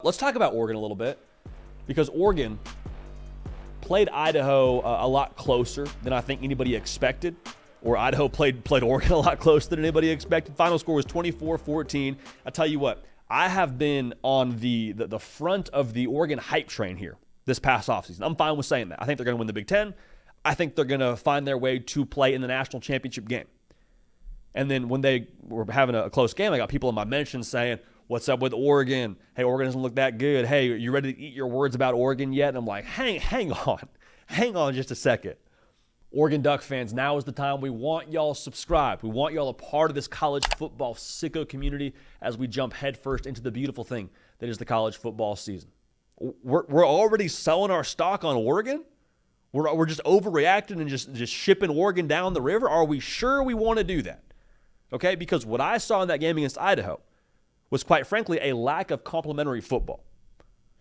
Let's talk about Oregon a little bit, because Oregon played Idaho a lot closer than I think anybody expected, or Idaho played Oregon a lot closer than anybody expected. Final score was 24-14. I tell you what, I have been on the front of the Oregon hype train here this past offseason. I'm fine with saying that. I think they're going to win the Big Ten. I think they're going to find their way to play in the national championship game. And then when they were having a close game, I got people in my mentions saying, "What's up with Oregon? Hey, Oregon doesn't look that good. Hey, are you ready to eat your words about Oregon yet?" And I'm like, hang on just a second. Oregon Duck fans, now is the time. We want y'all subscribed. We want y'all a part of this college football sicko community as we jump headfirst into the beautiful thing that is the college football season. We're already selling our stock on Oregon? We're just overreacting and just shipping Oregon down the river? Are we sure we want to do that? Okay, because what I saw in that game against Idaho was, quite frankly, a lack of complementary football.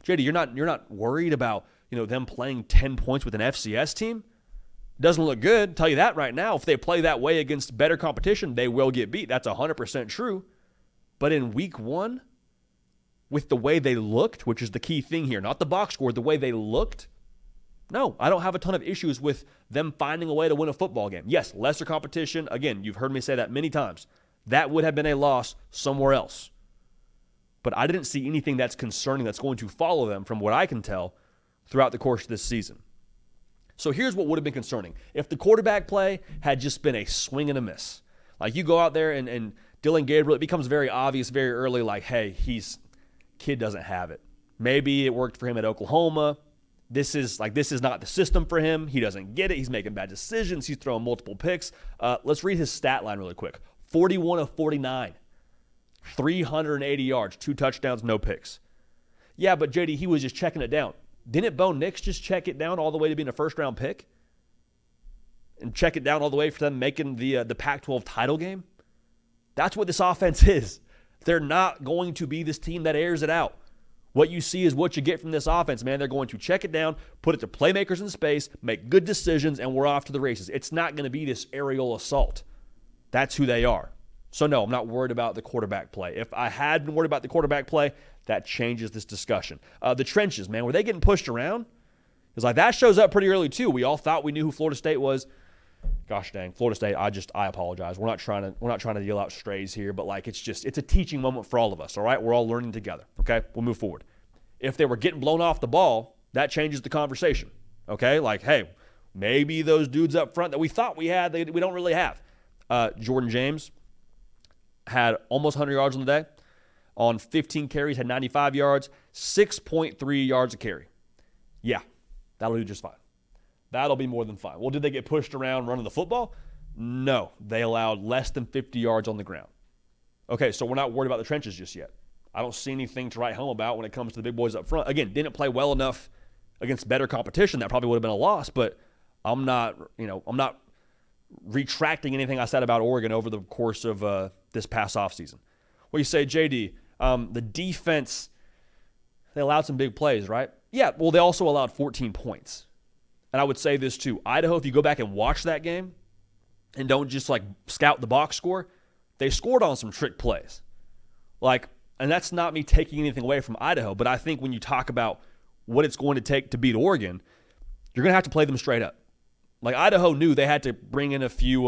JD, you're not worried about them playing 10 points with an FCS team? Doesn't look good. Tell you that right now. If they play that way against better competition, they will get beat. That's 100% true. But in week one, with the way they looked, which is the key thing here, not the box score, the way they looked, no, I don't have a ton of issues with them finding a way to win a football game. Yes, lesser competition. Again, you've heard me say that many times. That would have been a loss somewhere else. But I didn't see anything that's concerning that's going to follow them, from what I can tell, throughout the course of this season. So here's what would have been concerning. If the quarterback play had just been a swing and a miss. Like, you go out there and Dillon Gabriel, it becomes very obvious very early, like, hey, kid doesn't have it. Maybe it worked for him at Oklahoma. This is not the system for him. He doesn't get it. He's making bad decisions. He's throwing multiple picks. Let's read his stat line really quick. 41 of 49. 380 yards, 2 touchdowns, no picks. Yeah, but JD, he was just checking it down. Didn't Bo Nix just check it down all the way to being a first-round pick? And check it down all the way for them making the Pac-12 title game? That's what this offense is. They're not going to be this team that airs it out. What you see is what you get from this offense, man. They're going to check it down, put it to playmakers in space, make good decisions, and we're off to the races. It's not going to be this aerial assault. That's who they are. So, no, I'm not worried about the quarterback play. If I had been worried about the quarterback play, that changes this discussion. The trenches, man, were they getting pushed around? It's like that shows up pretty early, too. We all thought we knew who Florida State was. Gosh dang, Florida State, I apologize. We're not trying to deal out strays here, but like it's a teaching moment for all of us, all right? We're all learning together, okay? We'll move forward. If they were getting blown off the ball, that changes the conversation, okay? Like, hey, maybe those dudes up front that we thought we had, we don't really have. Jordan James had almost 100 yards on the day. On 15 carries, had 95 yards, 6.3 yards a carry. Yeah, that'll do just fine. That'll be more than fine. Well, did they get pushed around running the football? No, they allowed less than 50 yards on the ground. Okay, so we're not worried about the trenches just yet. I don't see anything to write home about when it comes to the big boys up front. Again, didn't play well enough against better competition. That probably would have been a loss, but I'm not retracting anything I said about Oregon over the course of this past offseason. Well, you say, JD, the defense, they allowed some big plays, right? Yeah, well, they also allowed 14 points. And I would say this too. Idaho, if you go back and watch that game and don't just like scout the box score, they scored on some trick plays. And that's not me taking anything away from Idaho, but I think when you talk about what it's going to take to beat Oregon, you're going to have to play them straight up. Like, Idaho knew they had to bring in a few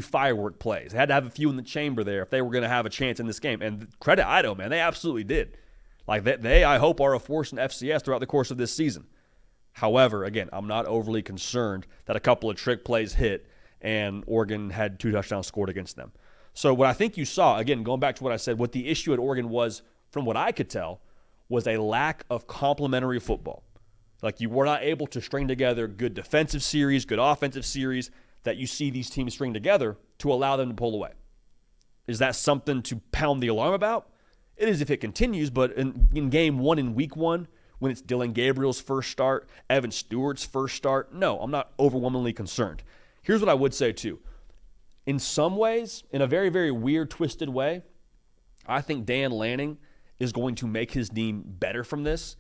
firework plays. They had to have a few in the chamber there if they were going to have a chance in this game. And credit Idaho, man, they absolutely did. Like, they I hope, are a force in FCS throughout the course of this season. However, again, I'm not overly concerned that a couple of trick plays hit and Oregon had 2 touchdowns scored against them. So what I think you saw, again, going back to what I said, what the issue at Oregon was, from what I could tell, was a lack of complementary football. Like, you were not able to string together good defensive series, good offensive series that you see these teams string together to allow them to pull away. Is that something to pound the alarm about? It is if it continues, but in game one, in week one, when it's Dillon Gabriel's first start, Evan Stewart's first start, no, I'm not overwhelmingly concerned. Here's what I would say, too. In some ways, in a very, very weird, twisted way, I think Dan Lanning is going to make his team better from this.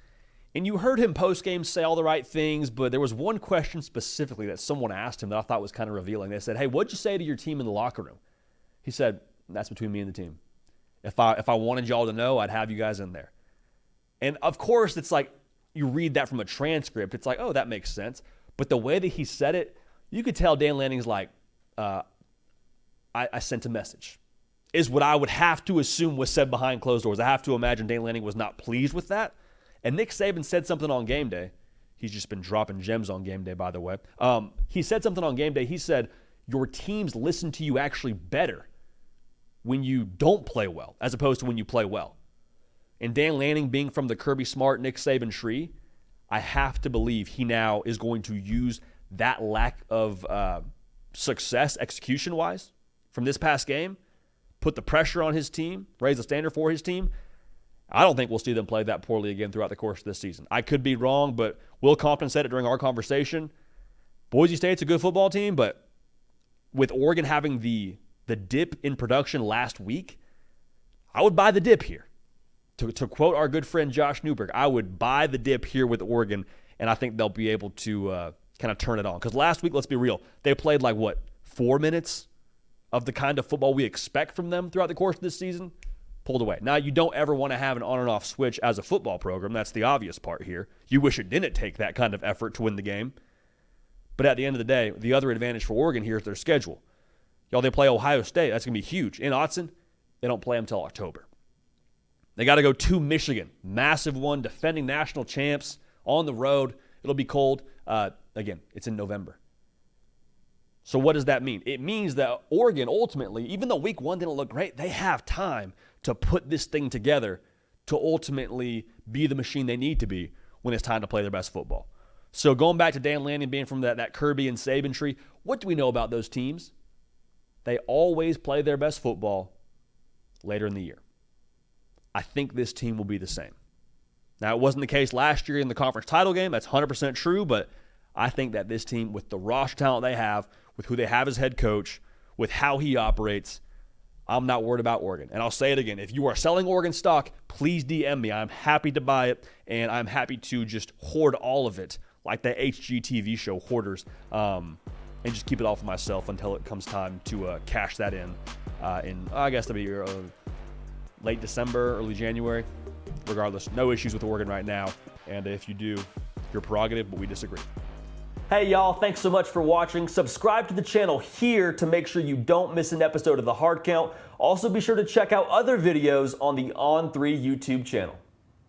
And you heard him post-game say all the right things, but there was one question specifically that someone asked him that I thought was kind of revealing. They said, hey, what'd you say to your team in the locker room? He said, that's between me and the team. If I wanted y'all to know, I'd have you guys in there. And of course, it's like you read that from a transcript. It's like, oh, that makes sense. But the way that he said it, you could tell Dan Lanning's like, I sent a message, is what I would have to assume was said behind closed doors. I have to imagine Dan Lanning was not pleased with that. And Nick Saban said something on game day. He's just been dropping gems on game day, by the way. He said something on game day. He said, your teams listen to you actually better when you don't play well as opposed to when you play well. And Dan Lanning being from the Kirby Smart, Nick Saban tree, I have to believe he now is going to use that lack of success execution-wise from this past game, put the pressure on his team, raise the standard for his team. I don't think we'll see them play that poorly again throughout the course of this season. I could be wrong, but Will Compton said it during our conversation. Boise State's a good football team, but with Oregon having the dip in production last week, I would buy the dip here. To quote our good friend Josh Newberg, I would buy the dip here with Oregon, and I think they'll be able to kind of turn it on. Because last week, let's be real, they played 4 minutes of the kind of football we expect from them throughout the course of this season, pulled away. Now, you don't ever want to have an on and off switch as a football program. That's the obvious part here. You wish it didn't take that kind of effort to win the game. But at the end of the day, the other advantage for Oregon here is their schedule. They play Ohio State. That's going to be huge. In Autzen, they don't play them until October. They got to go to Michigan. Massive one, defending national champs on the road. It'll be cold. Again, it's in November. So what does that mean? It means that Oregon ultimately, even though week 1 didn't look great, they have time to put this thing together to ultimately be the machine they need to be when it's time to play their best football. So going back to Dan Lanning being from that Kirby and Saban tree, what do we know about those teams? They always play their best football later in the year. I think this team will be the same. Now, it wasn't the case last year in the conference title game. That's 100% true, but I think that this team, with the roster talent they have, with who they have as head coach, with how he operates, I'm not worried about Oregon. And I'll say it again. If you are selling Oregon stock, please DM me. I'm happy to buy it, and I'm happy to just hoard all of it like the HGTV show Hoarders, and just keep it all for myself until it comes time to cash that in I guess that'll be late December, early January. Regardless, no issues with Oregon right now. And if you do, your prerogative, but we disagree. Hey y'all, thanks so much for watching. Subscribe to the channel here to make sure you don't miss an episode of The Hard Count. Also be sure to check out other videos on the On3 YouTube channel.